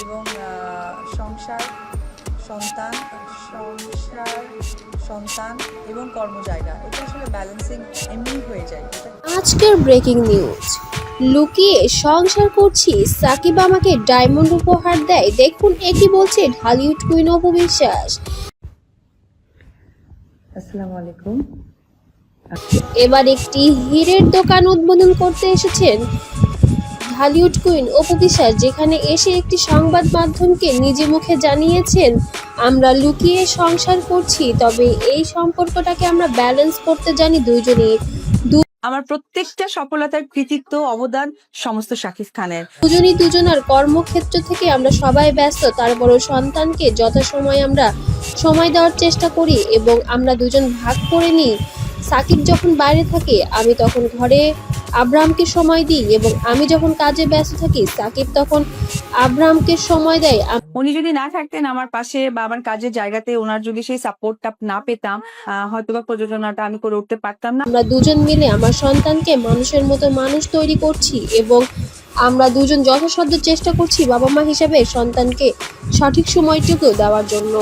এবং সংসার সন্তান সংসার সন্তান এবং কর্মজায়গা, এটা আসলে ব্যালেন্সিং এমনি হয়ে যায়। আজকের ব্রেকিং নিউজ, লুকিয়ে সংসার করছি, সাকিব আমাকে ডায়মন্ড উপহার দেয়। দেখুন কি বলছে ঢালিউড কুইন অপু বিশ্বাস। আসসালামু আলাইকুম। এবার একটি হীরের দোকান উদ্বোধন করতে এসেছেন ঢালিউড কুইন অপু বিশ্বাস, যেখানে এসে একটি সংবাদ মাধ্যমকে নিজে মুখে জানিয়েছেন, আমরা লুকিয়ে সংসার করছি, তবে এই সম্পর্কটাকে আমরা ব্যালেন্স করতে জানি দুইজনেই। আমার প্রত্যেকটা সফলতার কৃতিত্ব অবদান সমস্ত শাকিব খানের। দুজনই দুজনার কর্মক্ষেত্র থেকে আমরা সবাই ব্যস্ত, তারপরও সন্তানকে যথাসময়ে আমরা সময় দেওয়ার চেষ্টা করি এবং আমরা দুজন ভাগ করে নিই। সাকিব যখন বাইরে থাকে আমি তখন ঘরে আব্রাহামকে সময় দিই এবং আমি যখন কাজে ব্যস্ত থাকি সাকিব তখন আব্রাহামকে সময় দেয়। উনি যদি না থাকতেন আমার পাশে বা আমার কাজের জায়গাতে, ওনার যদি সেই সাপোর্টটা না পেতাম, হয়তোবা প্রযোজনাটা আমি করে উঠতে পারতাম না। আমরা দুজন মিলে আমার সন্তানকে মানুষের মতো মানুষ তৈরি করছি এবং আমরা দুজন যথাসাধ্য চেষ্টা করছি বাবা মা হিসেবে সন্তানকে সঠিক সময়টুকু দেওয়ার জন্য।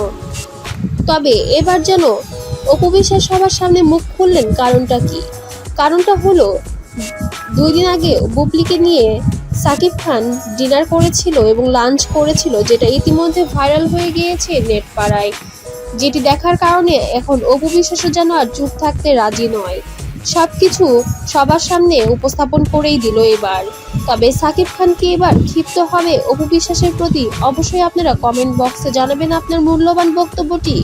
তবে এবার যেন অপু বিশ্বাস সবার সামনে মুখ খুললেন। কারণটা কি? কারণটা হলো 2 দিন আগে বুবলিকে নিয়ে সাকিব খান ডিনার করেছিল এবং লাঞ্চ করেছিল, যেটা ইতিমধ্যে ভাইরাল হয়ে গিয়েছে নেট পাড়ায়, যেটি দেখার কারণে এখন অপু বিশ্বাসও যেন আর চুপ থাকতে রাজি নয়, সবকিছু সবার সামনে উপস্থাপন করেই দিল এবার। তবে সাকিব খান কি এবার ক্ষিপ্ত হবে অপু বিশ্বাসের প্রতি? অবশ্যই আপনারা কমেন্ট বক্সে জানাবেন আপনার মূল্যবান বক্তব্যটি।